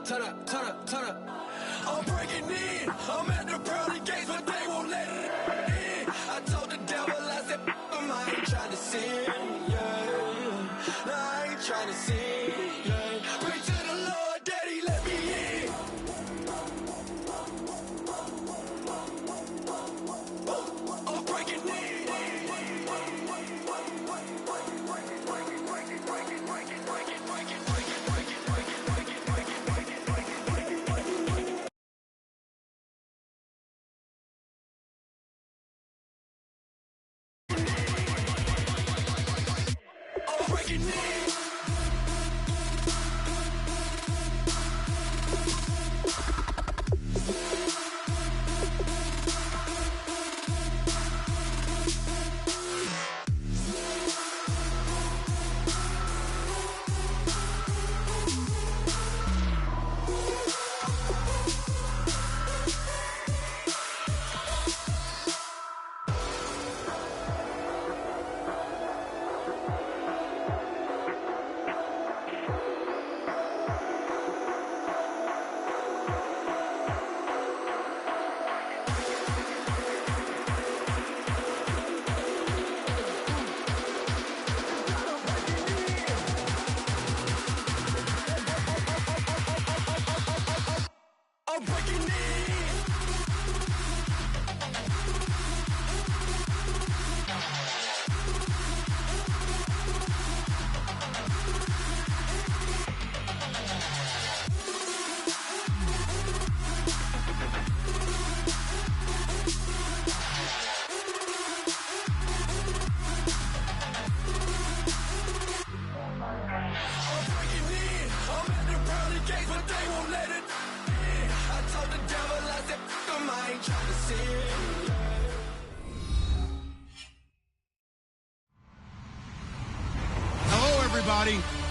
turn up, turn up, turn up. I'm breaking in. I'm at the pearly gates, but they won't let it in. I told the devil, I said, I ain't trying to sin, yeah. No, I ain't trying to sin, yeah. Pray to the Lord, Daddy, let me in. I'm breaking in.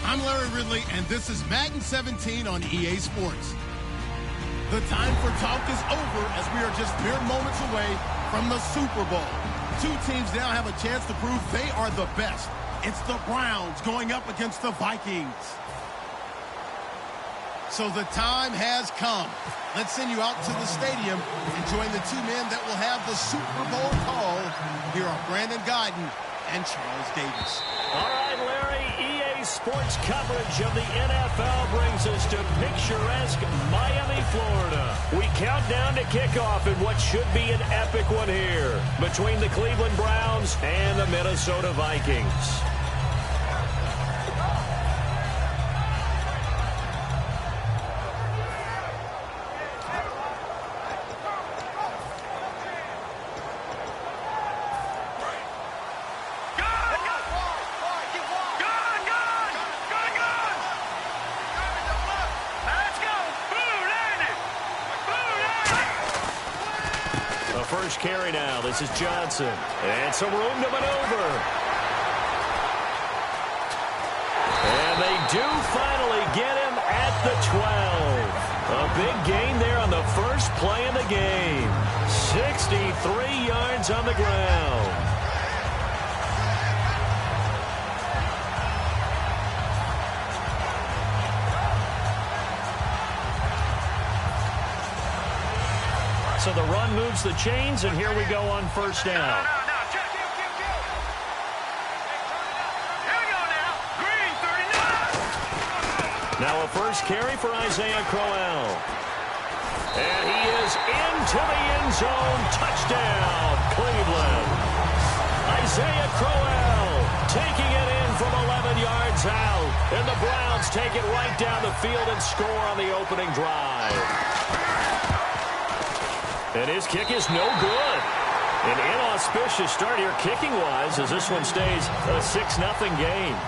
I'm Larry Ridley, and this is Madden 17 on EA Sports. The time for talk is over as we are just mere moments away from the Super Bowl. Two teams now have a chance to prove they are the best. It's the Browns going up against the Vikings. So the time has come. Let's send you out to the stadium and join the two men that will have the Super Bowl call. Here are Brandon Guyton and Charles Davis. All right, Larry, EA Sports coverage of the NFL brings us to picturesque Miami, Florida. We count down to kickoff in what should be an epic one here between the Cleveland Browns and the Minnesota Vikings. First carry now. This is Johnson. And some room to maneuver. And they do finally get him at the 12. A big gain there on the first play of the game. 63 yards on the ground. So the run moves the chains, and here we go on first down. Now a first carry for Isaiah Crowell. And he is into the end zone. Touchdown, Cleveland. Isaiah Crowell taking it in from 11 yards out. And the Browns take it right down the field and score on the opening drive. And his kick is no good. An inauspicious start here kicking-wise as this one stays a 6-0 game.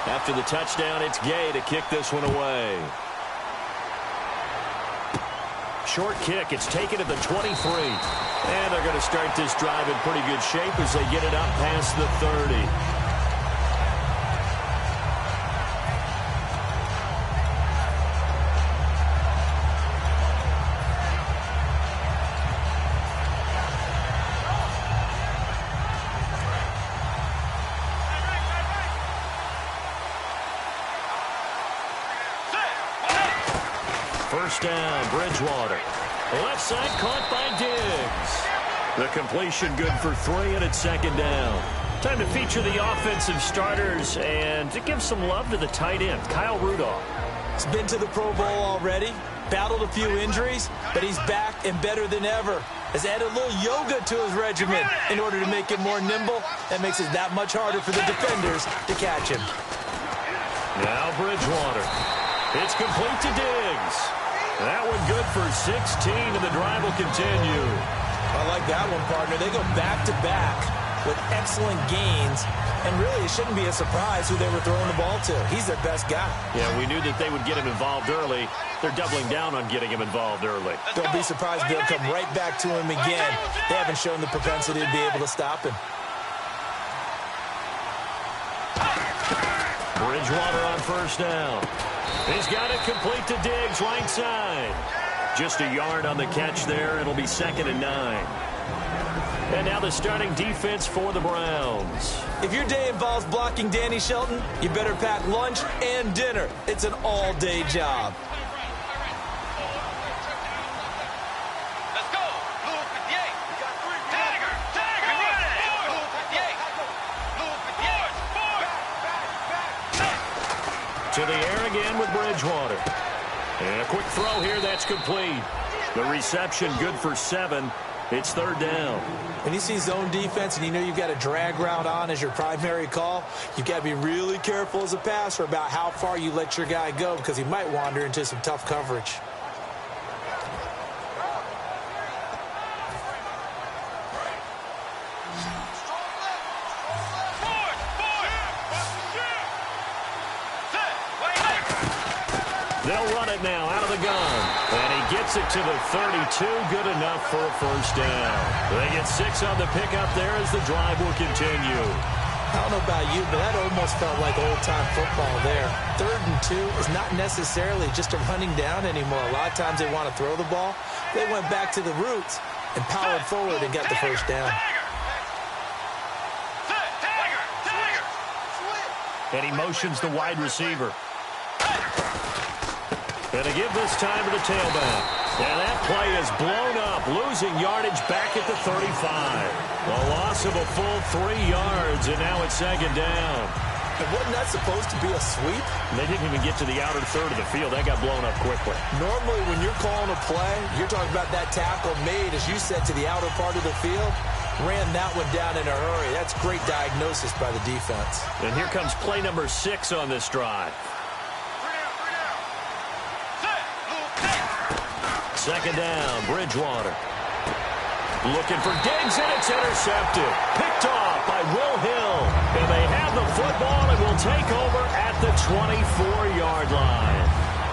After the touchdown, it's Gay to kick this one away. Short kick. It's taken at the 23. And they're going to start this drive in pretty good shape as they get it up past the 30. first down, Bridgewater. Left side caught by Diggs. The completion good for 3, and it's second down. Time to feature the offensive starters and to give some love to the tight end, Kyle Rudolph. He's been to the Pro Bowl already, battled a few injuries, but he's back and better than ever. Has added a little yoga to his regimen in order to make him more nimble. That makes it that much harder for the defenders to catch him. Now Bridgewater. It's complete to Diggs. That one good for 16, and the drive will continue. I like that one, partner. They go back-to-back with excellent gains, and really it shouldn't be a surprise who they were throwing the ball to. He's their best guy. Yeah, we knew that they would get him involved early. They're doubling down on getting him involved early. Don't be surprised if they'll come right back to him again. They haven't shown the propensity to be able to stop him. Bridgewater on first down. He's got it complete to Diggs, right side. Just a yard on the catch there. It'll be 2nd and 9. And now the starting defense for the Browns. If your day involves blocking Danny Shelton, you better pack lunch and dinner. It's an all-day job. Let's go. Blue 58. Tiger. Tiger. Blue 58. Blue 58. To the air again with Bridgewater. And a quick throw here, that's complete. The reception good for 7. It's 3rd down. When you see zone defense and you know you've got a drag route on as your primary call, you've got to be really careful as a passer about how far you let your guy go because he might wander into some tough coverage. They'll run it now out of the gun. And he gets it to the 32. Good enough for a first down. They get 6 on the pickup there as the drive will continue. I don't know about you, but that almost felt like old-time football there. 3rd and 2 is not necessarily just a running down anymore. A lot of times they want to throw the ball. They went back to the roots and powered forward and got the first down. And he motions the wide receiver. And to give this time to the tailback. And that play is blown up, losing yardage back at the 35. A loss of a full 3 yards, and now it's 2nd down. And wasn't that supposed to be a sweep? They didn't even get to the outer third of the field. That got blown up quickly. Normally, when you're calling a play, you're talking about that tackle made, as you said, to the outer part of the field. Ran that one down in a hurry. That's great diagnosis by the defense. And here comes play number 6 on this drive. 2nd down, Bridgewater. Looking for Diggs, and it's intercepted. Picked off by Will Hill. And they have the football and will take over at the 24-yard line.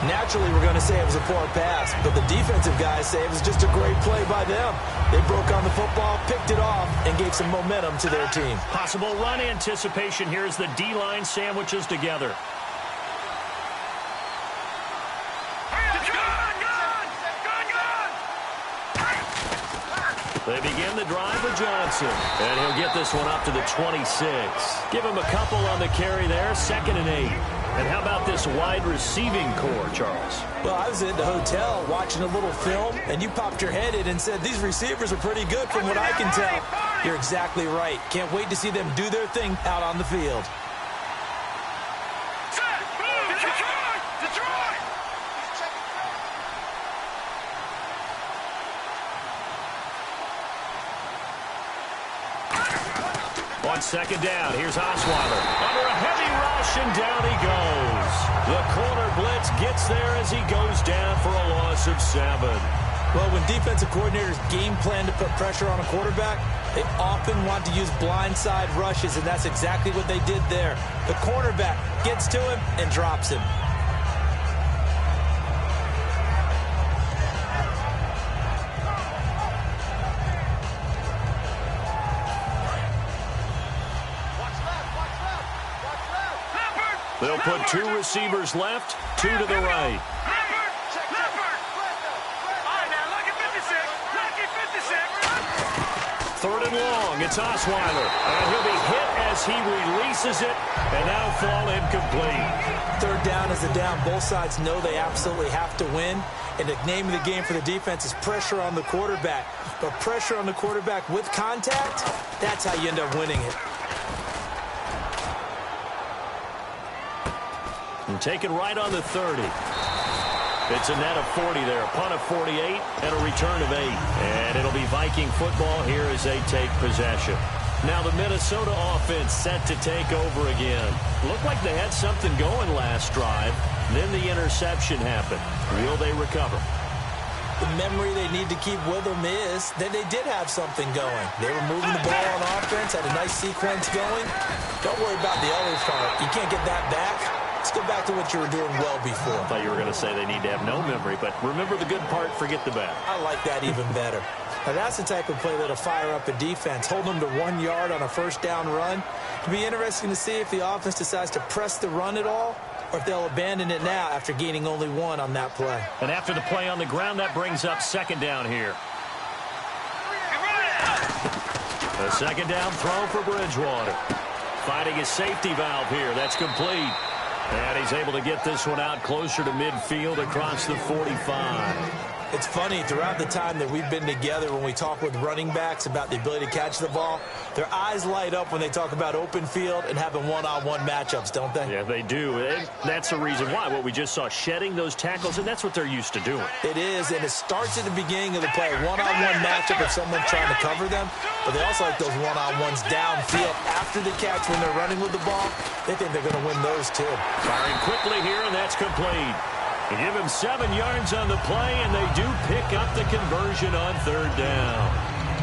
Naturally, we're going to say it was a poor pass, but the defensive guys say it was just a great play by them. They broke on the football, picked it off, and gave some momentum to their team. Possible run anticipation here as the D-line sandwiches together. They begin the drive with Johnson. And he'll get this one up to the 26. Give him a couple on the carry there, 2nd and 8. And how about this wide receiving core, Charles? Well, I was at the hotel watching a little film, and you popped your head in and said, these receivers are pretty good from what I can tell. You're exactly right. Can't wait to see them do their thing out on the field. On 2nd down, here's Osweiler. Under a heavy rush, and down he goes. The corner blitz gets there as he goes down for a loss of 7. Well, when defensive coordinators game plan to put pressure on a quarterback, they often want to use blindside rushes, and that's exactly what they did there. The cornerback gets to him and drops him. They'll put 2 receivers left, 2 to the right. and long. It's Osweiler. And he'll be hit as he releases it. And that'll fall incomplete. Third down is a down. Both sides know they absolutely have to win. And the name of the game for the defense is pressure on the quarterback. But pressure on the quarterback with contact, that's how you end up winning it. And taken right on the 30. It's a net of 40 there. A punt of 48 and a return of 8. And it'll be Viking football here as they take possession. Now the Minnesota offense set to take over again. Looked like they had something going last drive. Then the interception happened. Will they recover? The memory they need to keep with them is that they did have something going. They were moving the ball on offense, had a nice sequence going. Don't worry about the other part. You can't get that back. Let's go back to what you were doing well before. I thought you were going to say they need to have no memory, but remember the good part, forget the bad. I like that even better. Now that's the type of play that'll fire up a defense. Hold them to 1 yard on a first down run. It'll be interesting to see if the offense decides to press the run at all, or if they'll abandon it now after gaining only 1 on that play. And after the play on the ground, that brings up second down here. A second down throw for Bridgewater. Finding his safety valve here. That's complete. And he's able to get this one out closer to midfield across the 45. It's funny, throughout the time that we've been together, when we talk with running backs about the ability to catch the ball, their eyes light up when they talk about open field and having one-on-one matchups, don't they? Yeah, they do. And that's the reason why. What we just saw, shedding those tackles, and that's what they're used to doing. It is, and it starts at the beginning of the play. One-on-one matchup if someone's trying to cover them, but they also like those one-on-ones downfield after the catch when they're running with the ball. They think they're going to win those, too. Firing quickly here, and that's complete. They give him 7 yards on the play, and they do pick up the conversion on third down.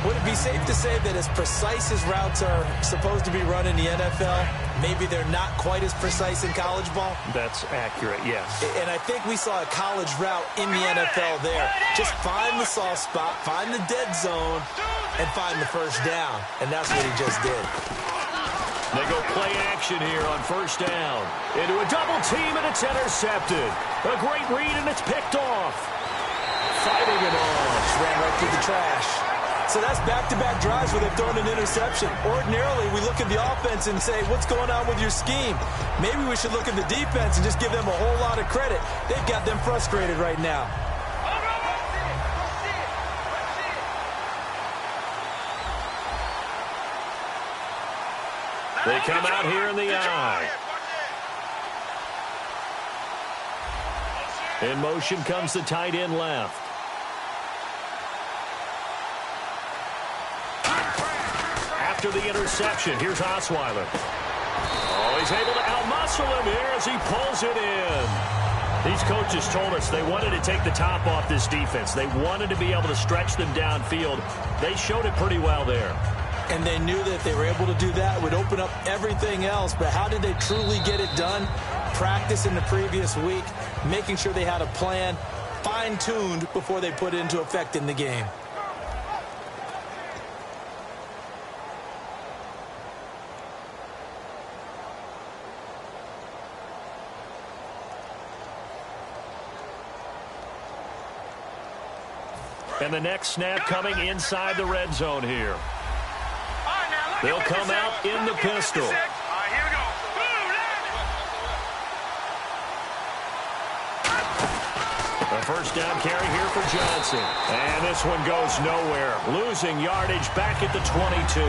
Would it be safe to say that as precise as routes are supposed to be run in the NFL, maybe they're not quite as precise in college ball? That's accurate, yes. And I think we saw a college route in the NFL there. Just find the soft spot, find the dead zone, and find the first down. And that's what he just did. They go play action here on first down. Into a double team, and it's intercepted. A great read, and it's picked off. Fighting it off. Just ran right through the trash. So that's back-to-back drives where they've thrown an interception. Ordinarily, we look at the offense and say, what's going on with your scheme? Maybe we should look at the defense and just give them a whole lot of credit. They've got them frustrated right now. They come out here in the eye. In motion comes the tight end left. After the interception, here's Osweiler. Oh, he's able to outmuscle him here as he pulls it in. These coaches told us they wanted to take the top off this defense. They wanted to be able to stretch them downfield. They showed it pretty well there. And they knew that if they were able to do that, it would open up everything else. But how did they truly get it done? Practice in the previous week, making sure they had a plan, fine-tuned before they put it into effect in the game. And the next snap coming inside the red zone here. They'll come out in the pistol. A first down carry here for Johnson. And this one goes nowhere. Losing yardage back at the 22.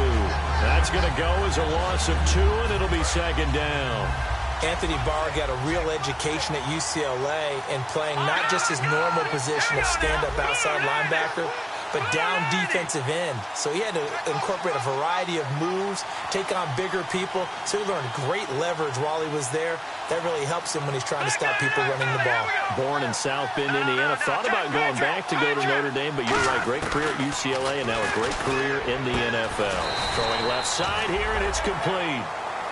That's going to go as a loss of 2, and it'll be second down. Anthony Barr got a real education at UCLA in playing not just his normal position of stand-up outside linebacker, but down defensive end. So he had to incorporate a variety of moves, take on bigger people. So he learned great leverage while he was there. That really helps him when he's trying to stop people running the ball. Born in South Bend, Indiana. Thought about going back to go to Notre Dame, but you're right. Great career at UCLA and now a great career in the NFL. Throwing left side here, and it's complete.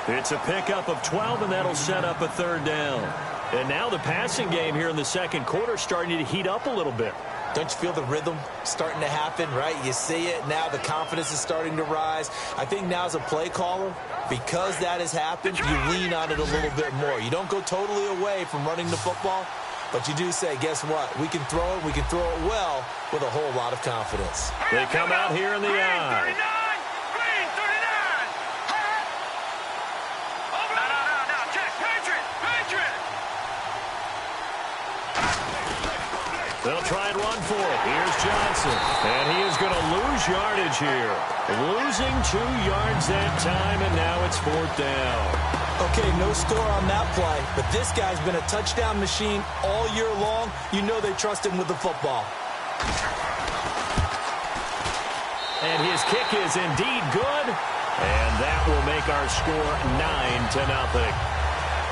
It's a pickup of 12, and that'll set up a third down. And now the passing game here in the second quarter starting to heat up a little bit. Don't you feel the rhythm starting to happen, right? You see it now. The confidence is starting to rise. I think now as a play caller, because that has happened, you lean on it a little bit more. You don't go totally away from running the football, but you do say, guess what? We can throw it. We can throw it well with a whole lot of confidence. They come out here in the eye. They'll try and run for it. Here's Johnson. And he is going to lose yardage here. Losing 2 yards that time, and now it's 4th down. Okay, no score on that play, but this guy's been a touchdown machine all year long. You know they trust him with the football. And his kick is indeed good, and that will make our score 9-0.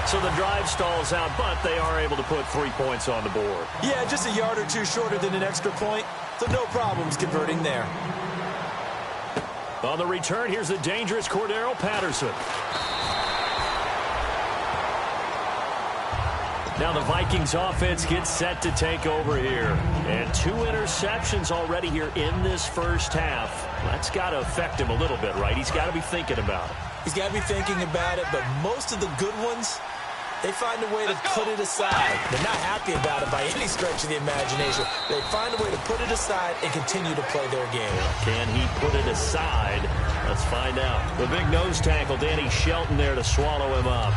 So the drive stalls out, but they are able to put 3 points on the board. Yeah, just a yard or two shorter than an extra point, so no problems converting there. On the return, here's the dangerous Cordero Patterson. Now the Vikings offense gets set to take over here. And 2 interceptions already here in this first half. That's got to affect him a little bit, right? He's got to be thinking about it. He's got to be thinking about it, but most of the good ones, they find a way to put it aside. They're not happy about it by any stretch of the imagination. They find a way to put it aside and continue to play their game. Can he put it aside? Let's find out. The big nose tackle, Danny Shelton there to swallow him up.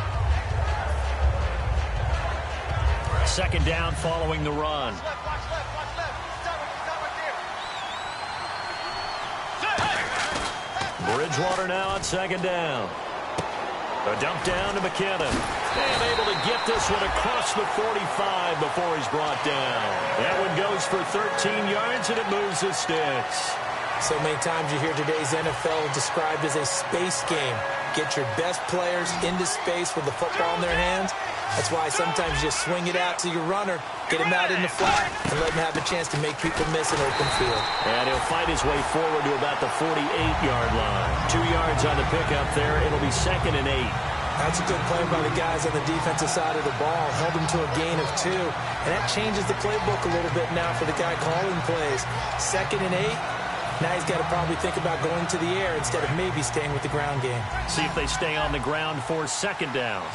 2nd down following the run. Bridgewater now on 2nd down. A dump down to McKinnon. And able to get this one across the 45 before he's brought down. That one goes for 13 yards, and it moves the sticks. So many times you hear today's NFL described as a space game. Get your best players into space with the football in their hands. That's why sometimes you just swing it out to your runner, get him out in the flat, and let him have a chance to make people miss an open field. And he'll fight his way forward to about the 48-yard line. 2 yards on the pickup there. It'll be 2nd and 8. That's a good play by the guys on the defensive side of the ball. Held him to a gain of 2. And that changes the playbook a little bit now for the guy calling plays. 2nd and 8. Now he's got to probably think about going to the air instead of maybe staying with the ground game. See if they stay on the ground for 2nd down.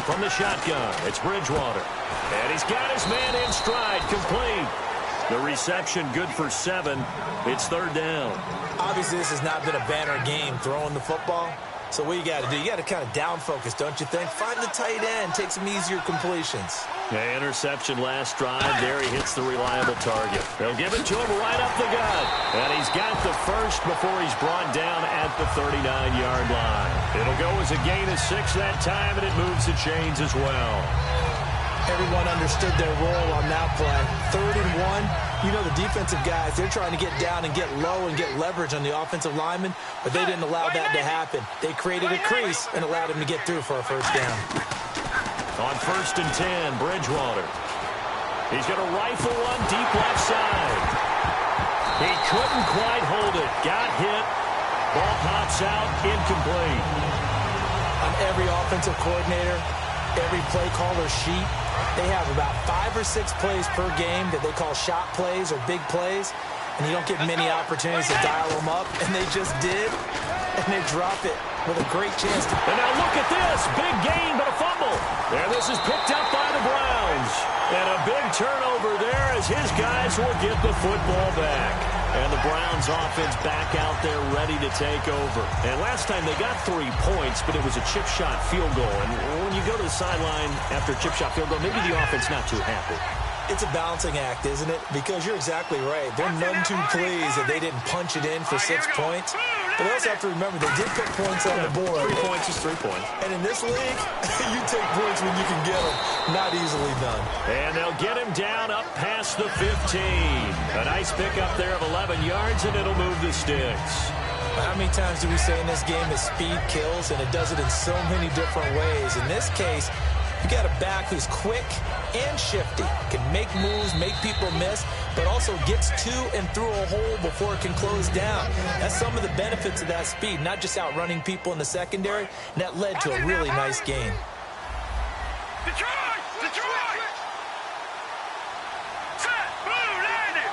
From the shotgun, it's Bridgewater. And he's got his man in stride, complete. The reception good for 7. It's 3rd down. Obviously, this has not been a banner game throwing the football. So what you got to do, you got to kind of down focus, don't you think? Find the tight end, take some easier completions. Yeah, interception last drive. There he hits the reliable target. They'll give it to him right up the gut. And he's got the first before he's brought down at the 39-yard line. It'll go as a gain of 6 that time, and it moves the chains as well. Everyone understood their role on that play. 3rd and 1. You know the defensive guys, they're trying to get down and get low and get leverage on the offensive lineman, but they didn't allow that to happen. They created a crease and allowed him to get through for a 1st down. On 1st and 10, Bridgewater. He's going to rifle one deep left side. He couldn't quite hold it. Got hit. Ball pops out, incomplete. On every offensive coordinator, every play caller sheet, they have about 5 or 6 plays per game that they call shot plays or big plays, and you don't get many opportunities to dial them up, and they just did, and they drop it with a great chance to... And now look at this. Big gain, but a fumble. And this is picked up by the Browns. And a big turnover there as his guys will get the football back. And the Browns offense back out there ready to take over. And last time they got 3 points, but it was a chip shot field goal. And when you go to the sideline after a chip shot field goal, maybe the offense not too happy. It's a balancing act, isn't it? Because you're exactly right. They're none too pleased that they didn't punch it in for 6 points. But they also have to remember they did put points on the board. 3 points is 3 points. And in this league, you take points when you can get them. Not easily done. And they'll get him down up past the 15. A nice pickup there of 11 yards, and it'll move the sticks. How many times do we say in this game that speed kills, and it does it in so many different ways? In this case, you got a back who's quick and shifty, can make moves, make people miss, but also gets to and through a hole before it can close down. That's some of the benefits of that speed, not just outrunning people in the secondary, and that led to a really nice game. Detroit! Detroit! Set! Blue landing!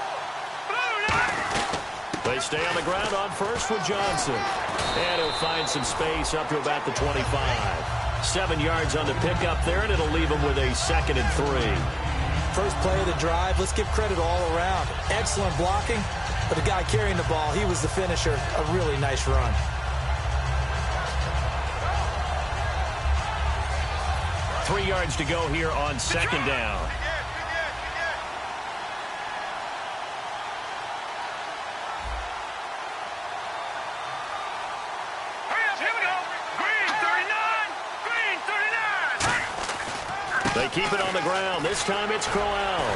Blue landing! They stay on the ground on first with Johnson. And he'll find some space up to about the 25. 7 yards on the pickup there, and it'll leave him with a 2nd and 3. First play of the drive, let's give credit all around. Excellent blocking, but the guy carrying the ball, he was the finisher. A really nice run. 3 yards to go here on second down. They keep it on the ground. This time it's Crowell.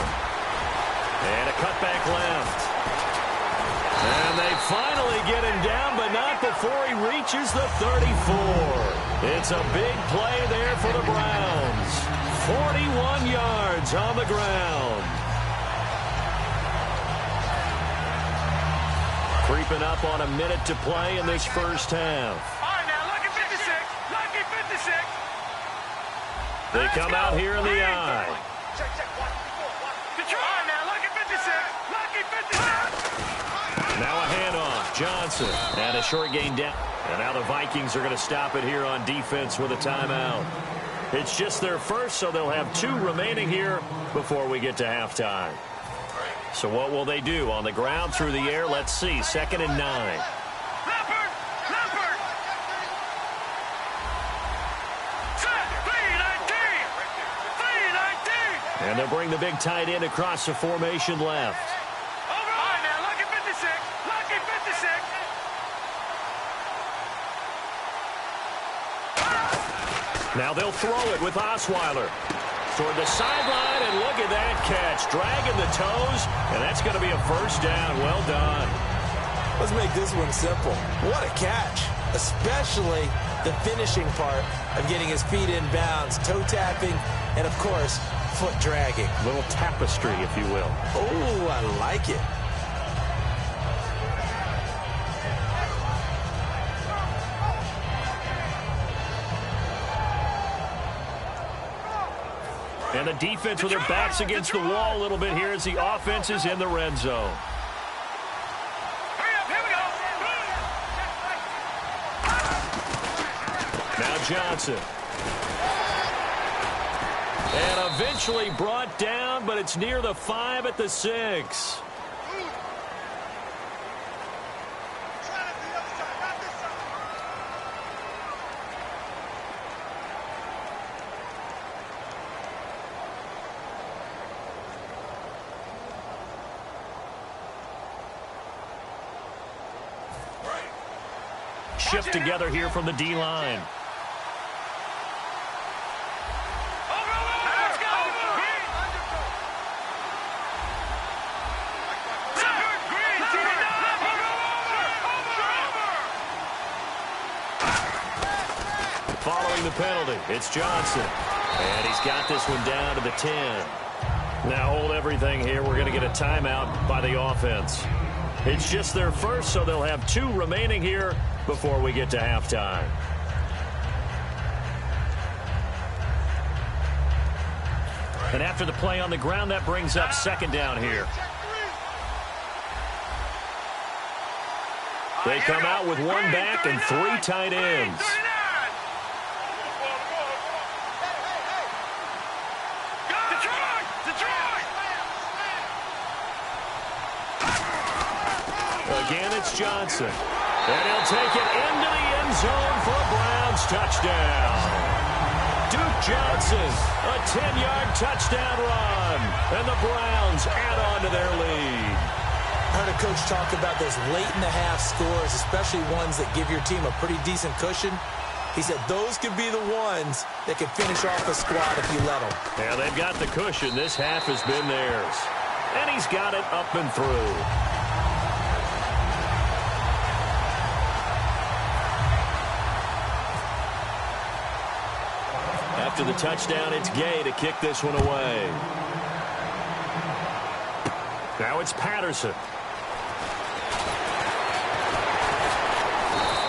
And a cutback left. And they finally get him down, but not before he reaches the 34. It's a big play there for the Browns. 41 yards on the ground. Creeping up on a minute to play in this first half. All right, now, lucky 56. Lucky 56. They come out here in the eye. Check, 1, 4, 1. Detroit, now, lucky 56. Lucky 56. Now a handoff. Johnson. And a short gain down. And now the Vikings are going to stop it here on defense with a timeout. It's just their first, so they'll have 2 remaining here before we get to halftime. So what will they do? On the ground, through the air? Let's see. 2nd and 9. And they'll bring the big tight end across the formation left. All right, now, lucky 56. Lucky 56. Now they'll throw it with Osweiler. Toward the sideline, and look at that catch. Dragging the toes, and that's going to be a first down. Well done. Let's make this one simple. What a catch, especially the finishing part of getting his feet in bounds, toe tapping, and, of course, foot dragging. Little tapestry, if you will. Oh, I like it. And the defense with their backs against the wall a little bit here as the offense is in the red zone. Here we go. Now Johnson. And eventually brought down, but it's near the 5 at the 6. Shift together here from the D-line. Following the penalty, it's Johnson. And he's got this one down to the 10. Now hold everything here. We're going to get a timeout by the offense. It's just their first, so they'll have 2 remaining here before we get to halftime. And after the play on the ground, that brings up 2nd down here. They come out with 1 back and 3 tight ends. Again, it's Johnson. And he'll take it into the end zone for a Browns touchdown. Duke Johnson, a 10-yard touchdown run. And the Browns add on to their lead. I heard a coach talk about those late-in-the-half scores, especially ones that give your team a pretty decent cushion. He said those could be the ones that could finish off a squad if you let them. Yeah, they've got the cushion. This half has been theirs. And he's got it up and through. After the touchdown, it's Gay to kick this one away. Now it's Patterson.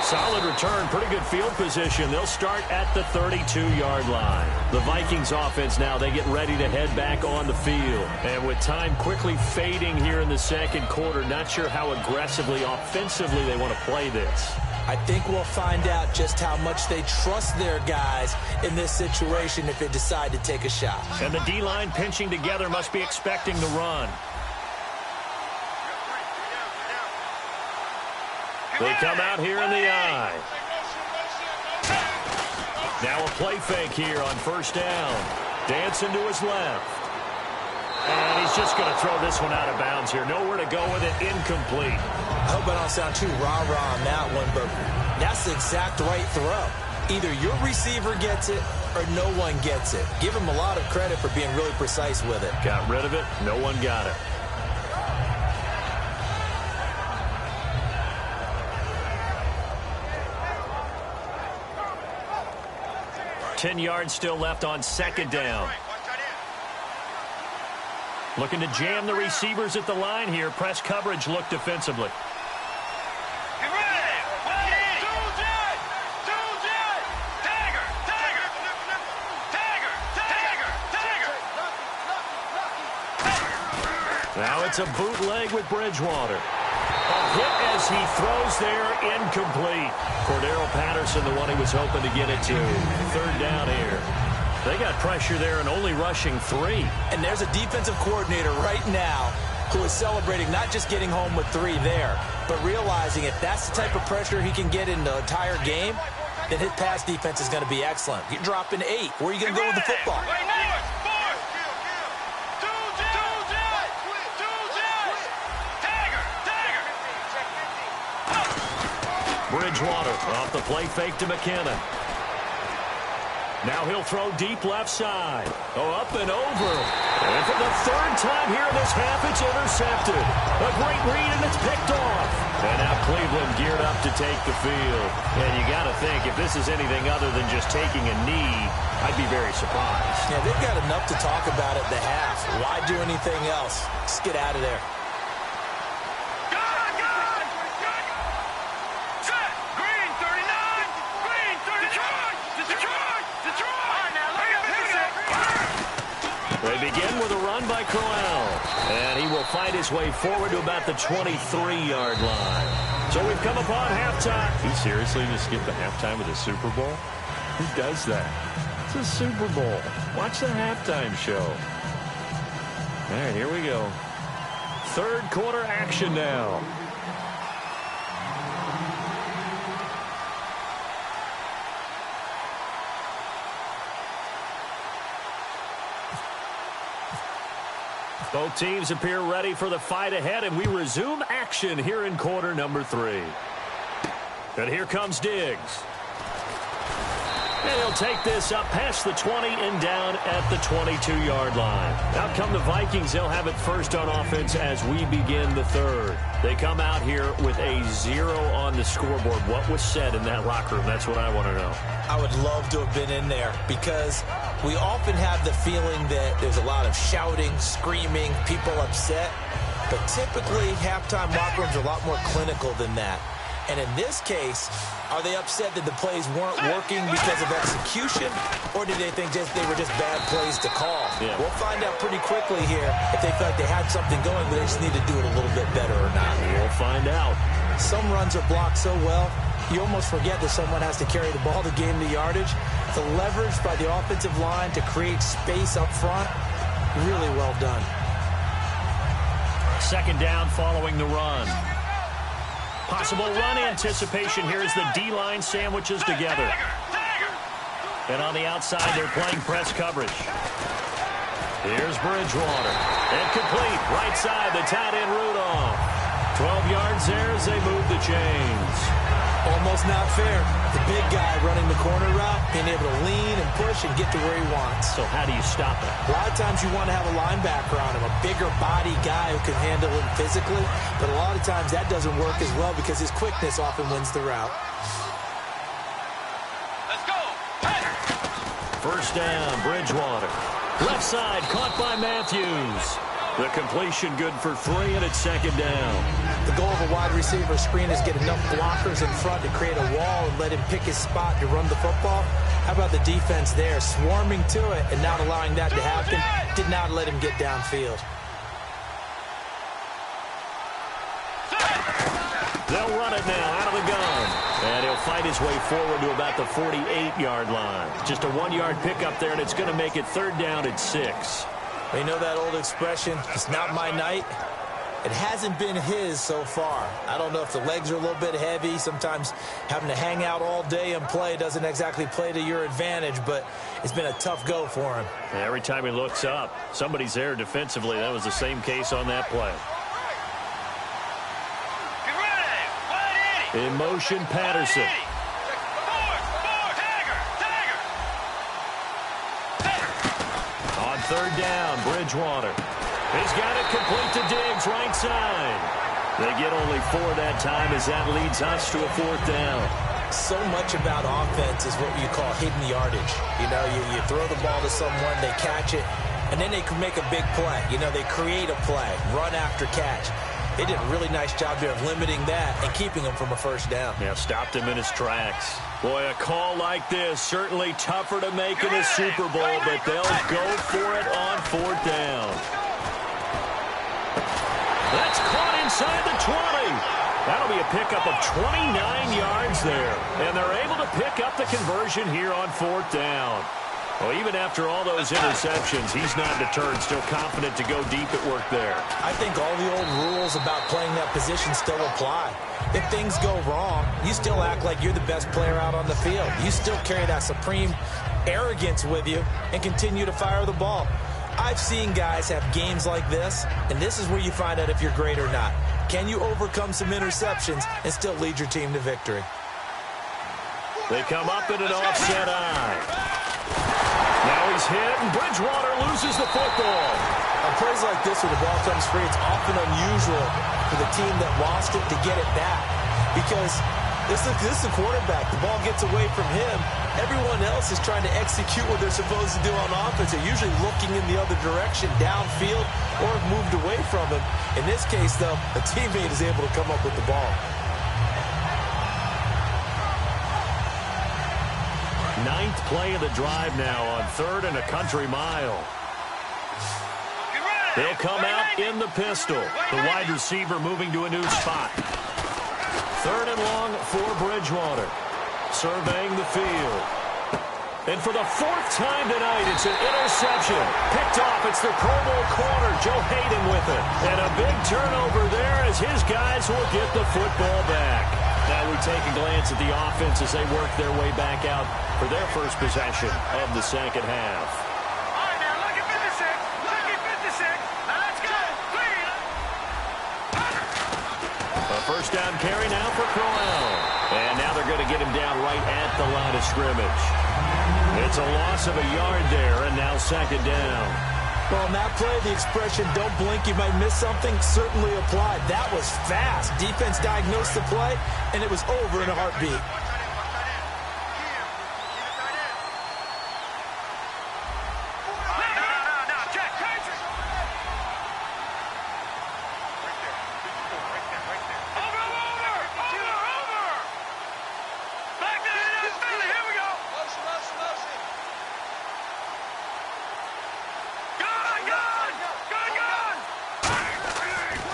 Solid return, pretty good field position. They'll start at the 32-yard line. The Vikings offense now, they get ready to head back on the field. And with time quickly fading here in the second quarter, not sure how aggressively, offensively they want to play this. I think we'll find out just how much they trust their guys in this situation if they decide to take a shot. And the D-line pinching together must be expecting the run. They come out here in the eye. Now a play fake here on first down. Dancing to his left. And he's just going to throw this one out of bounds here. Nowhere to go with it. Incomplete. I hope I don't sound too rah-rah on that one, but that's the exact right throw. Either your receiver gets it or no one gets it. Give him a lot of credit for being really precise with it. Got rid of it. No one got it. Ten yards still left on second down. Looking to jam the receivers at the line here. Press coverage look defensively. Now it's a bootleg with Bridgewater. A hit as he throws there, incomplete. Cordero Patterson, the one he was hoping to get it to. Third down here. They got pressure there and only rushing 3. And there's a defensive coordinator right now who is celebrating not just getting home with 3 there, but realizing if that's the type of pressure he can get in the entire game, then his pass defense is going to be excellent. You're dropping 8. Where are you going to go with the football? Bridgewater off the play fake to McKinnon. Now he'll throw deep left side. Oh, up and over. And for the third time here in this half, it's intercepted. A great read, and it's picked off. And now Cleveland geared up to take the field. And you got to think, if this is anything other than just taking a knee, I'd be very surprised. Yeah, they've got enough to talk about at the half. Why do anything else? Just get out of there. They begin with a run by Crowell. And he will fight his way forward to about the 23-yard line. So we've come upon halftime. He seriously just skipped the halftime of the Super Bowl? Who does that? It's a Super Bowl. Watch the halftime show. All right, here we go. Third quarter action now. Both teams appear ready for the fight ahead, and we resume action here in quarter number 3. And here comes Diggs. And he'll take this up past the 20 and down at the 22-yard line. Out come the Vikings. They'll have it first on offense as we begin the third. They come out here with a 0 on the scoreboard. What was said in that locker room? That's what I want to know. I would love to have been in there because we often have the feeling that there's a lot of shouting, screaming, people upset. But typically, halftime locker rooms are a lot more clinical than that. And in this case, are they upset that the plays weren't working because of execution, or did they think they were just bad plays to call? Yeah. We'll find out pretty quickly here if they felt like they had something going, but they just need to do it a little bit better or not. We'll find out. Some runs are blocked so well, you almost forget that someone has to carry the ball to gain the yardage. The leverage by the offensive line to create space up front, really well done. Second down following the run. Possible run anticipation here as the D-line sandwiches together. And on the outside, they're playing press coverage. Here's Bridgewater. And complete. Right side, the tight end Rudolph. 12 yards there as they move the chains. Almost not fair. The big guy running the corner route, being able to lean and push and get to where he wants. So how do you stop it? A lot of times you want to have a linebacker on him, a bigger body guy who can handle him physically. But a lot of times that doesn't work as well because his quickness often wins the route. Let's go. Hey. First down, Bridgewater. Left side, caught by Matthews. The completion good for 3, and it's second down. The goal of a wide receiver screen is get enough blockers in front to create a wall and let him pick his spot to run the football. How about the defense there, swarming to it and not allowing that to happen? Did not let him get downfield. They'll run it now out of the gun. And he'll fight his way forward to about the 48-yard line. Just a 1-yard pickup there, and it's going to make it third down at 6. You know that old expression, it's not my night? It hasn't been his so far. I don't know if the legs are a little bit heavy. Sometimes having to hang out all day and play doesn't exactly play to your advantage, but it's been a tough go for him. Every time he looks up, somebody's there defensively. That was the same case on that play. In motion, Patterson. On third down, Bridgewater. He's got it complete to Diggs, right side. They get only 4 that time as that leads us to a 4th down. So much about offense is what you call hidden yardage. You know, you throw the ball to someone, they catch it, and then they can make a big play. You know, they create a play, run after catch. They did a really nice job there of limiting that and keeping him from a first down. Yeah, stopped him in his tracks. Boy, a call like this, certainly tougher to make in a Super Bowl, but they'll go for it on 4th down. That's caught inside the 20. That'll be a pickup of 29 yards there. And they're able to pick up the conversion here on 4th down. Well, even after all those interceptions, he's not deterred, still confident to go deep at work there. I think all the old rules about playing that position still apply. If things go wrong, you still act like you're the best player out on the field. You still carry that supreme arrogance with you and continue to fire the ball. I've seen guys have games like this, and this is where you find out if you're great or not. Can you overcome some interceptions and still lead your team to victory? They come up in an offset eye. Now he's hit, and Bridgewater loses the football. On plays like this where the ball comes free, it's often unusual for the team that lost it to get it back. Because this is the quarterback. The ball gets away from him. Everyone else is trying to execute what they're supposed to do on offense. They're usually looking in the other direction, downfield, or have moved away from him. In this case, though, a teammate is able to come up with the ball. 9th play of the drive now on 3rd and a country mile. They'll come out in the pistol. The wide receiver moving to a new spot. 3rd and long for Bridgewater. Surveying the field. And for the 4th time tonight, it's an interception. Picked off. It's the Pro Bowl corner, Joe Hayden, with it. And a big turnover there as his guys will get the football back. Now we take a glance at the offense as they work their way back out for their first possession of the second half. All right, now look at 56. Look at 56. Now let's go. Clean. A first down carry now for Crowell. And now they're going to get him down right at the line of scrimmage. It's a loss of a yard there, and now 2nd down. Well, on that play, the expression, don't blink, you might miss something, certainly applied. That was fast. Defense diagnosed the play, and it was over in a heartbeat.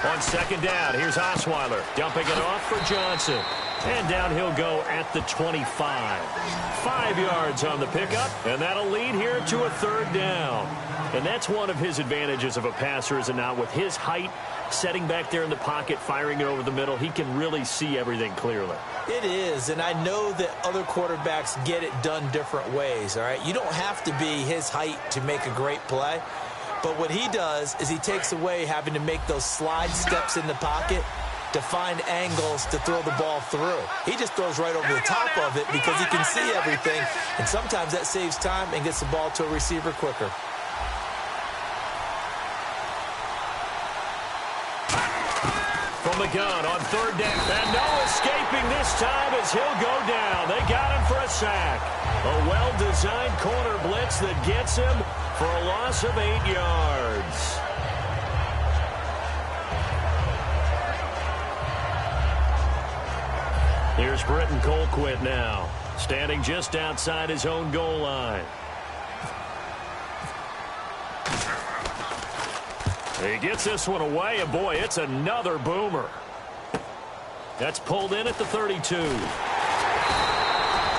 On 2nd down, here's Osweiler dumping it off for Johnson. And down he'll go at the 25. 5 yards on the pickup, and that'll lead here to a 3rd down. And that's one of his advantages of a passer, is it not? With his height, setting back there in the pocket, firing it over the middle, he can really see everything clearly. It is, and I know that other quarterbacks get it done different ways, all right? You don't have to be his height to make a great play. But what he does is he takes away having to make those slide steps in the pocket to find angles to throw the ball through. He just throws right over the top of it because he can see everything, and sometimes that saves time and gets the ball to a receiver quicker. From the gun on 3rd down, and no escaping this time as he'll go down. They got him for a sack. A well-designed corner blitz that gets him for a loss of 8 yards. Here's Britton Colquitt now, standing just outside his own goal line. He gets this one away, and boy, it's another boomer. That's pulled in at the 32.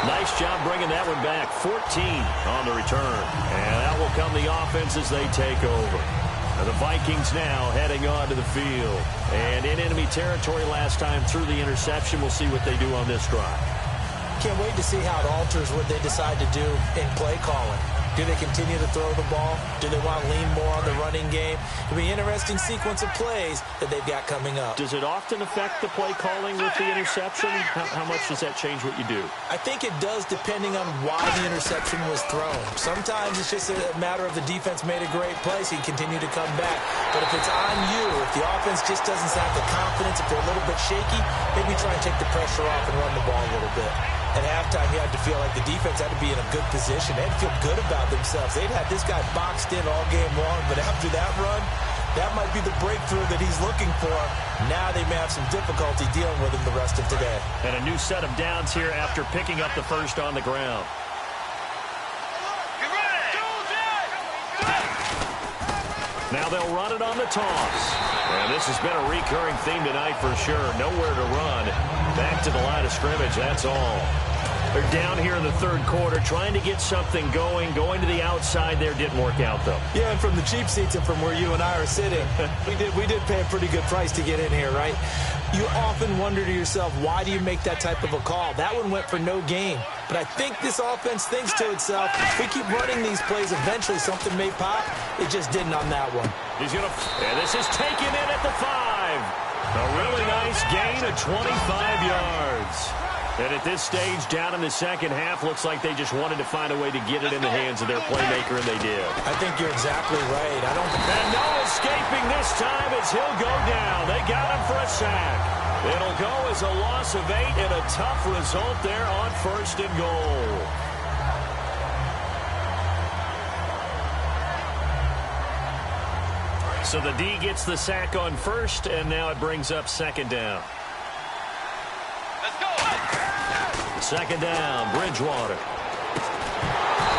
Nice job bringing that one back. 14 on the return. And that will come the offense as they take over. The Vikings now heading onto the field. And in enemy territory last time through the interception. We'll see what they do on this drive. Can't wait to see how it alters what they decide to do in play calling. Do they continue to throw the ball? Do they want to lean more on the running game? It'll be an interesting sequence of plays that they've got coming up. Does it often affect the play calling with the interception? How much does that change what you do? I think it does depending on why the interception was thrown. Sometimes it's just a matter of the defense made a great play, so you continue to come back. But if it's on you, if the offense just doesn't have the confidence, if they're a little bit shaky, maybe try and take the pressure off and run the ball a little bit. At halftime, you had to feel like the defense had to be in a good position. They had to feel good about themselves. They'd had this guy boxed in all game long, but after that run, that might be the breakthrough that he's looking for. Now they may have some difficulty dealing with him the rest of today. And a new set of downs here after picking up the first on the ground. Now they'll run it on the toss. And this has been a recurring theme tonight for sure. Nowhere to run. Back to the line of scrimmage, that's all. They're down here in the third quarter, trying to get something going. Going to the outside there didn't work out, though. Yeah, and from the cheap seats and from where you and I are sitting, we did pay a pretty good price to get in here, right? You often wonder to yourself, why do you make that type of a call? That one went for no gain. But I think this offense thinks to itself, if we keep running these plays, eventually something may pop. It just didn't on that one. He's going to, and this is taken in at the 5. A really nice gain of 25 yards. And at this stage, down in the second half, looks like they just wanted to find a way to get it in the hands of their playmaker, and they did. I think you're exactly right. And no escaping this time as he'll go down. They got him for a sack. It'll go as a loss of 8 and a tough result there on 1st and goal. So the D gets the sack on 1st, and now it brings up 2nd down. Let's go. 2nd down, Bridgewater.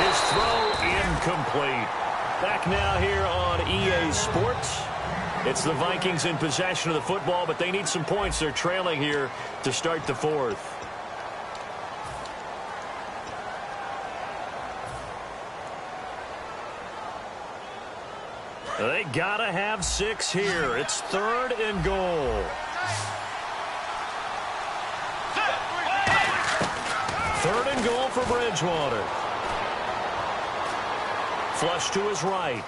His throw incomplete. Back now here on EA Sports. It's the Vikings in possession of the football, but they need some points. They're trailing here to start the 4th. They gotta have 6 here. It's 3rd and goal. 3rd and goal for Bridgewater. Flush to his right.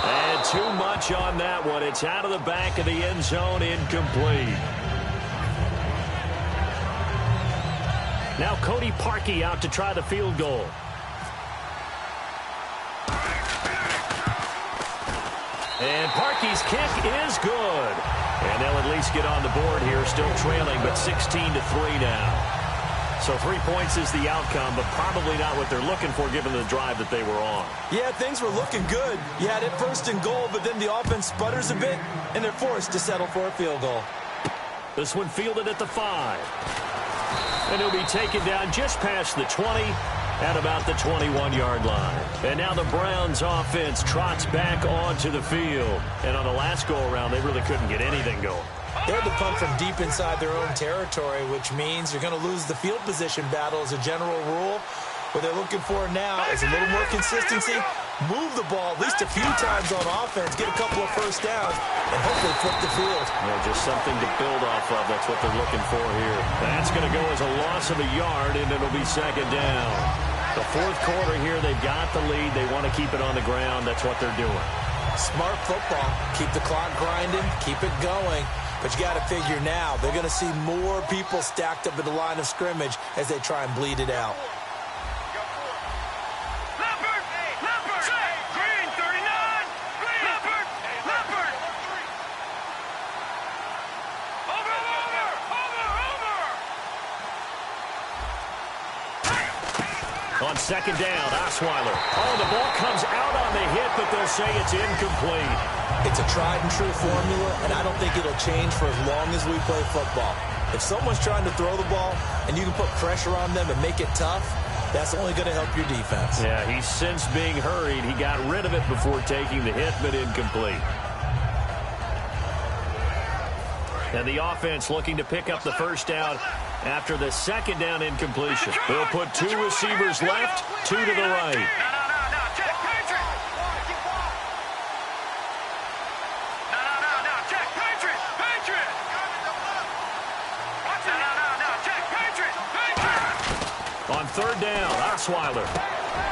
And too much on that one. It's out of the back of the end zone, incomplete. Now Cody Parkey out to try the field goal. And Parkey's kick is good. And they'll at least get on the board here, still trailing, but 16-3 now. So 3 points is the outcome, but probably not what they're looking for given the drive that they were on. Yeah, things were looking good. You had it 1st and goal, but then the offense sputters a bit, and they're forced to settle for a field goal. This one fielded at the 5. And he'll be taken down just past the 20 at about the 21-yard line. And now the Browns offense trots back onto the field. And on the last go-around, they really couldn't get anything going. They had to punt from deep inside their own territory, which means you're going to lose the field position battle as a general rule. What they're looking for now is a little more consistency, move the ball at least a few times on offense, get a couple of first downs, and hopefully flip the field. Yeah, just something to build off of. That's what they're looking for here. That's going to go as a loss of a yard, and it'll be 2nd down. The 4th quarter here, they've got the lead. They want to keep it on the ground. That's what they're doing. Smart football. Keep the clock grinding, keep it going. But you got to figure now, they're going to see more people stacked up at the line of scrimmage as they try and bleed it out. On 2nd down, Osweiler. Oh, the ball comes out on the hit, but they'll say it's incomplete. It's a tried-and-true formula, and I don't think it'll change for as long as we play football. If someone's trying to throw the ball and you can put pressure on them and make it tough, that's only going to help your defense. Yeah, he's since being hurried. He got rid of it before taking the hit, but incomplete. And the offense looking to pick up the first down after the 2nd down incompletion. They'll put 2 receivers left, 2 to the right. No. third down. Osweiler.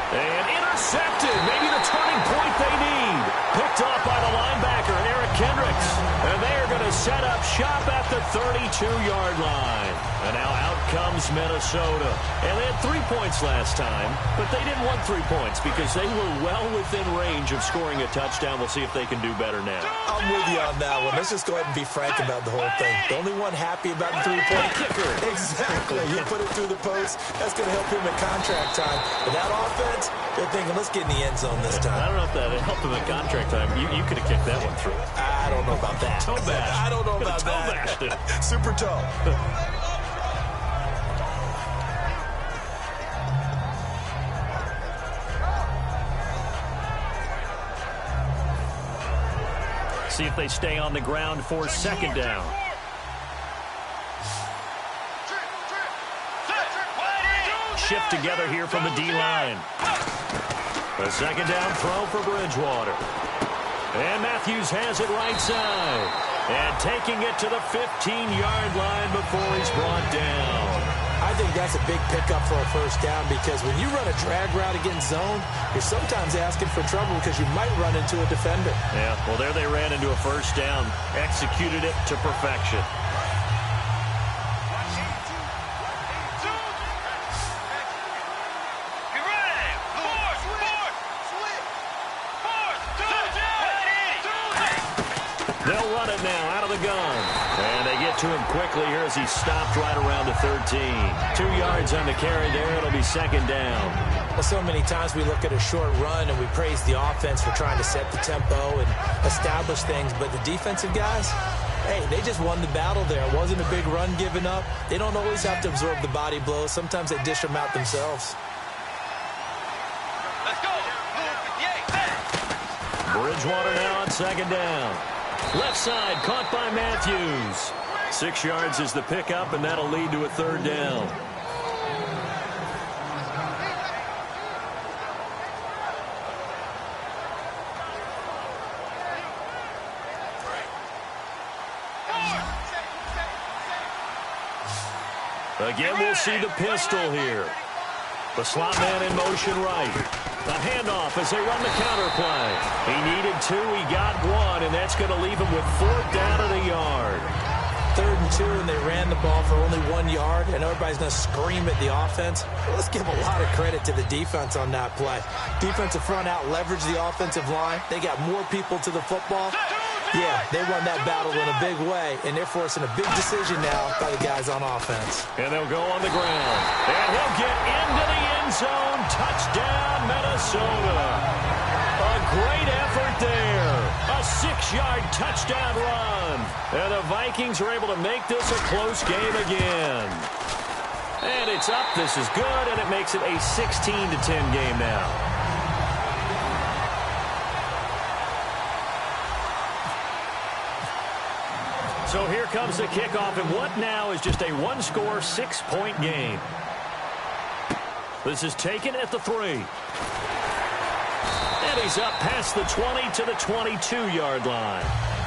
And intercepted. Maybe the turning point they need. Picked off by the linebacker, Eric Kendricks. And they are going to set up shop at the 32-yard line. And now out comes Minnesota. And they had 3 points last time, but they didn't want 3 points because they were well within range of scoring a touchdown. We'll see if they can do better now. I'm with you on that one. Let's just go ahead and be frank about the whole thing. The only one happy about the 3-point kicker. Exactly. You put it through the post. That's going to help him at contract time. But that offense, they're thinking, let's get in the end zone this time. I don't know if that helped him at contract time. You could have kicked that one through. I don't know about that. Toe bash. I don't know about that. Super toe. See if they stay on the ground for second down. Shift together here from the D-line. A second down throw for Bridgewater. And Matthews has it right side. And taking it to the 15-yard line before he's brought down. I think that's a big pickup for a first down because when you run a drag route against zone, you're sometimes asking for trouble because you might run into a defender. Yeah, well, there they ran into a first down. Executed it to perfection. They'll run it now out of the gun. And they get to him quickly here as he stopped right around the 13. 2 yards on the carry there. It'll be second down. Well, so many times we look at a short run and we praise the offense for trying to set the tempo and establish things. But the defensive guys, hey, they just won the battle there. It wasn't a big run given up. They don't always have to absorb the body blows. Sometimes they dish them out themselves. Let's go. Bridgewater now on second down. Left side, caught by Matthews. 6 yards is the pickup, and that'll lead to a third down. Again, we'll see the pistol here. The slot man in motion right. The handoff as they run the counter play. He needed 2, he got 1, and that's going to leave him with 4th down at a yard. 3rd and 2, and they ran the ball for only 1 yard, and everybody's going to scream at the offense. Let's give a lot of credit to the defense on that play. Defensive front out leveraged the offensive line. They got more people to the football. Yeah, they won that battle in a big way, and they're forcing a big decision now by the guys on offense. And they'll go on the ground. And he'll get into the end zone. Touchdown, Minnesota. A great effort there. A 6-yard touchdown run. And the Vikings are able to make this a close game again. And it's up. This is good, and it makes it a 16-10 game now. So here comes the kickoff, and what now is just a one-score, 6-point game. This is taken at the 3. And he's up past the 20 to the 22-yard line.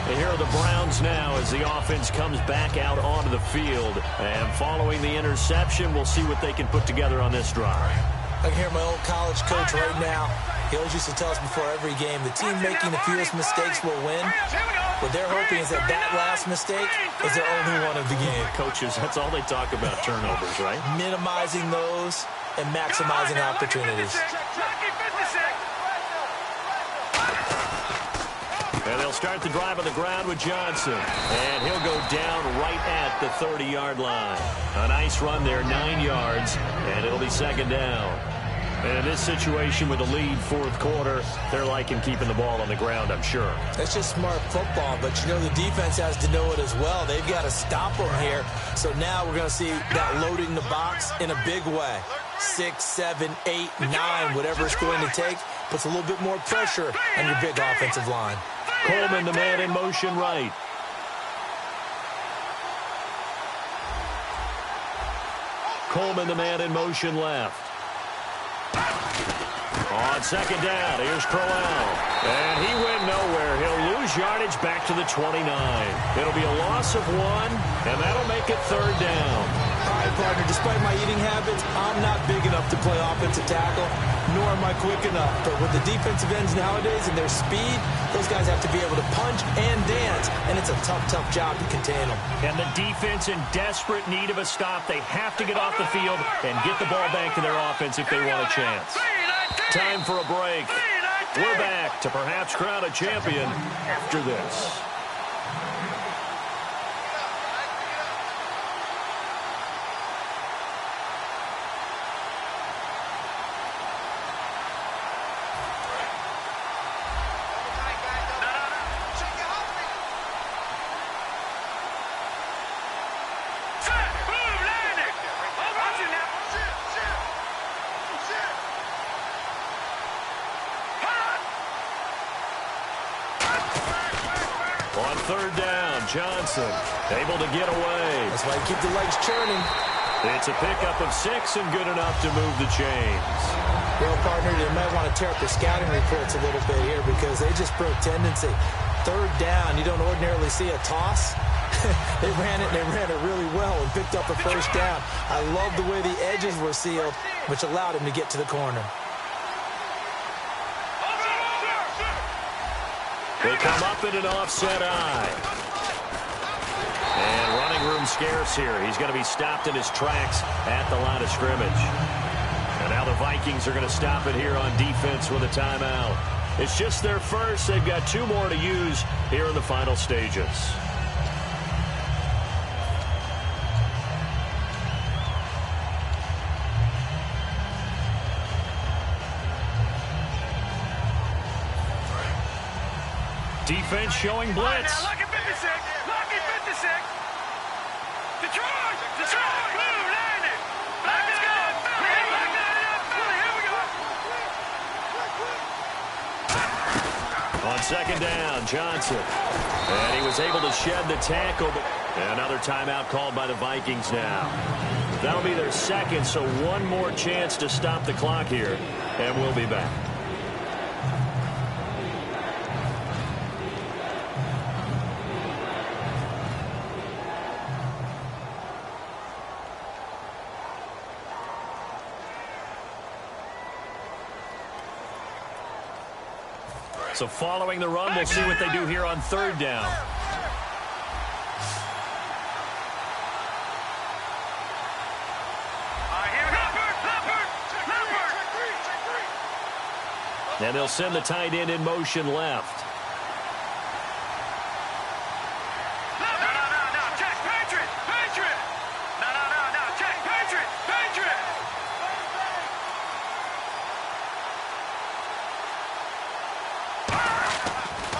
And here are the Browns now as the offense comes back out onto the field. And following the interception, we'll see what they can put together on this drive. I can hear my old college coach right now. He always used to tell us before every game, the team making the fewest mistakes will win. What they're hoping is that that last mistake is their only one of the game. Coaches, that's all they talk about, turnovers, right? Minimizing those and maximizing opportunities. And they'll start the drive on the ground with Johnson. And he'll go down right at the 30-yard line. A nice run there, 9 yards, and it'll be second down. And in this situation with the lead, 4th quarter, they're liking keeping the ball on the ground, I'm sure. That's just smart football, but you know the defense has to know it as well. They've got to stop them here. So now we're going to see that loading the box in a big way. 6, 7, 8, 9, whatever it's going to take, puts a little bit more pressure on your big offensive line. Coleman, the man in motion right. Coleman, the man in motion left. On second down, here's Crowell. And he went nowhere. He'll lose yardage back to the 29. It'll be a loss of 1, and that'll make it 3rd down. All right, Paul, partner, despite my eating habits, I'm not big enough to play offensive tackle, nor am I quick enough. But with the defensive ends nowadays and their speed, those guys have to be able to punch and dance, and it's a tough, tough job to contain them. And the defense in desperate need of a stop. They have to get off the field and get the ball back to their offense if they want a chance. Time for a break. We're back to perhaps crown a champion after this. On third down, Johnson able to get away. That's why you keep the legs churning. It's a pickup of 6 and good enough to move the chains. Well, partner, they might want to tear up their scouting reports a little bit here because they just broke tendency. Third down, you don't ordinarily see a toss. They ran it, and they ran it really well and picked up a first down. I love the way the edges were sealed, which allowed him to get to the corner. They come up in an offset eye. And running room scarce here. He's going to be stopped in his tracks at the line of scrimmage. And now the Vikings are going to stop it here on defense with a timeout. It's just their first. They've got 2 more to use here in the final stages. Defense showing blitz. Lucky 56. Lucky 56. Detroit. Detroit. Boom, landed. Let's go. Here we go. On second down, Johnson. And he was able to shed the tackle. But another timeout called by the Vikings now. That'll be their second, so one more chance to stop the clock here. And we'll be back. So following the run, we'll see what they do here on third down. And they'll send the tight end in motion left.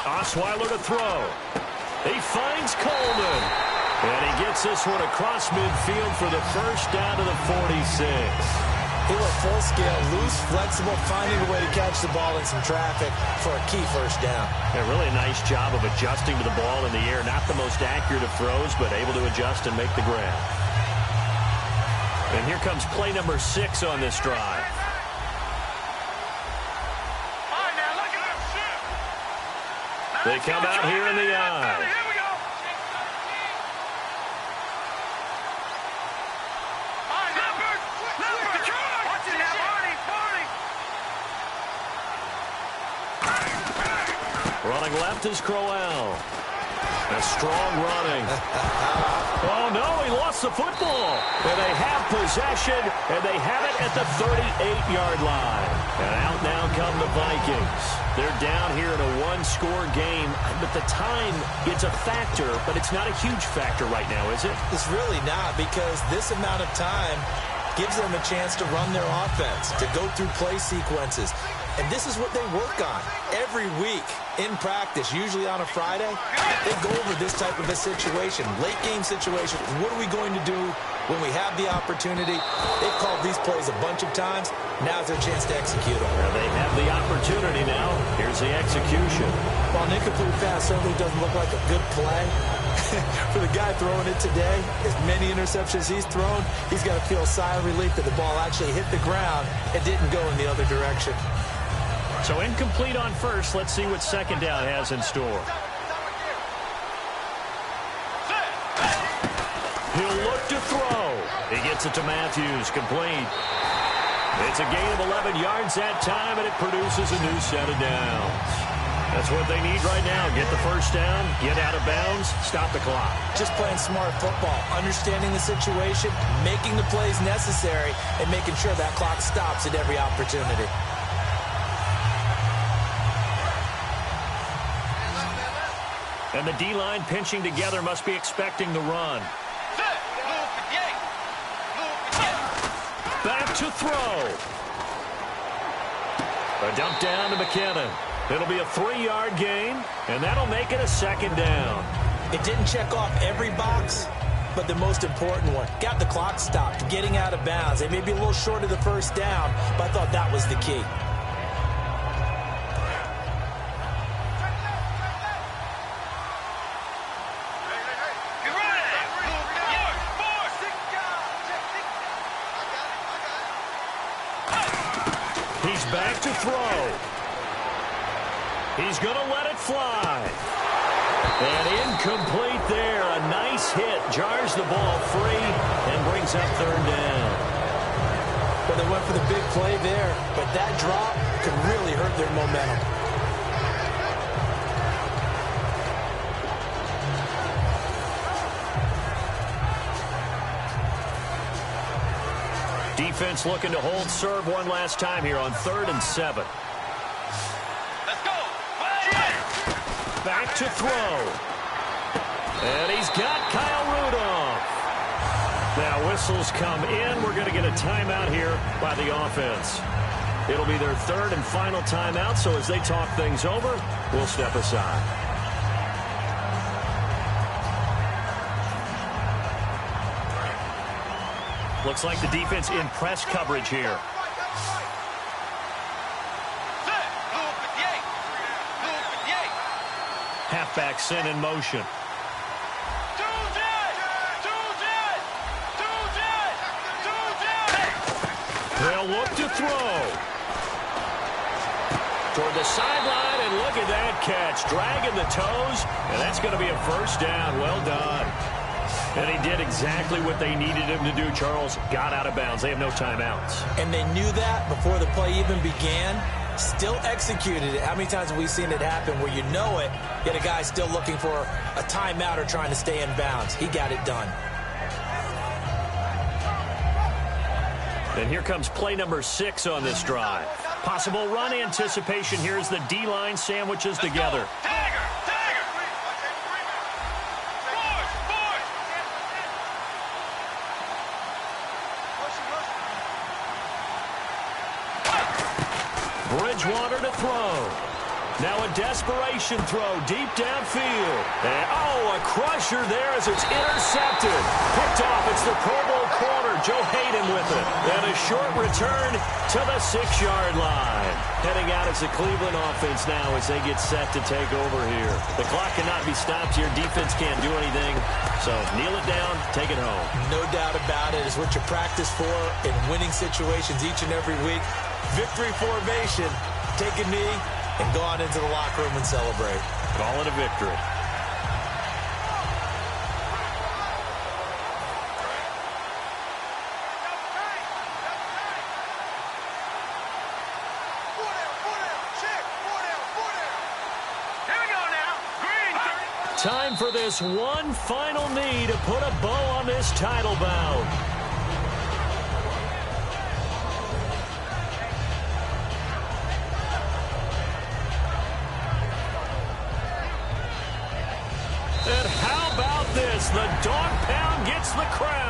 Osweiler to throw. He finds Coleman. And he gets this one across midfield for the first down to the 46. He went full scale, loose, flexible, finding a way to catch the ball in some traffic for a key first down. A really nice job of adjusting to the ball in the air. Not the most accurate of throws, but able to adjust and make the grab. And here comes play number 6 on this drive. They come out here in the eye. Running left is Crowell. A strong running. Oh, no, he lost the football. And they have possession, and they have it at the 38-yard line. And out now come the Vikings. They're down here in a one-score game, but the time, it's a factor, but it's not a huge factor right now, is it? It's really not, because this amount of time gives them a chance to run their offense, to go through play sequences. And this is what they work on every week in practice, usually on a Friday. They go over this type of a situation, late game situation. What are we going to do when we have the opportunity? They've called these plays a bunch of times. Now's their chance to execute them. Well, they have the opportunity now. Here's the execution. While an incomplete pass certainly doesn't look like a good play, for the guy throwing it today, as many interceptions he's thrown, he's got to feel a sigh of relief that the ball actually hit the ground and didn't go in the other direction. So incomplete on first. Let's see what second down has in store. He'll look to throw. He gets it to Matthews, complete. It's a gain of 11 yards that time, and it produces a new set of downs. That's what they need right now. Get the first down, get out of bounds, stop the clock. Just playing smart football, understanding the situation, making the plays necessary, and making sure that clock stops at every opportunity. And the D-line pinching together must be expecting the run. Back to throw. A dump down to McKinnon. It'll be a 3-yard gain, and that'll make it a second down. It didn't check off every box, but the most important one. Got the clock stopped, getting out of bounds. They may be a little short of the first down, but I thought that was the key. He's back to throw. He's going to let it fly. And incomplete there. A nice hit. Jars the ball free and brings up third down. Well, they went for the big play there, but that drop could really hurt their momentum. Defense looking to hold serve one last time here on 3rd and 7. Let's go. Back to throw. And he's got Kyle Rudolph. Now whistles come in. We're going to get a timeout here by the offense. It'll be their 3rd and final timeout, so as they talk things over, we'll step aside. Looks like the defense in press coverage here. Halfback sent in motion. They'll look to throw. Toward the sideline, and look at that catch. Dragging the toes, and that's going to be a first down. Well done. And he did exactly what they needed him to do, Charles. Got out of bounds. They have no timeouts. And they knew that before the play even began. Still executed it. How many times have we seen it happen where you know it, yet a guy still looking for a timeout or trying to stay in bounds? He got it done. And here comes play number 6 on this drive. Possible run anticipation here as the D-line sandwiches together. Bridgewater to throw. Now a desperation throw deep downfield. And, a crusher there as it's intercepted. Picked off. It's the Pro Bowl corner, Joe Hayden with it. And a short return to the 6-yard line. Heading out as the Cleveland offense now as they get set to take over here. The clock cannot be stopped here. Defense can't do anything. So kneel it down, take it home. No doubt about it. It's what you practice for in winning situations each and every week. Victory formation. Take a knee and go on into the locker room and celebrate. Call it a victory. Here we go now. Green. Time for this one final knee to put a bow on this title bout. And how about this? The dog pound gets the crowd.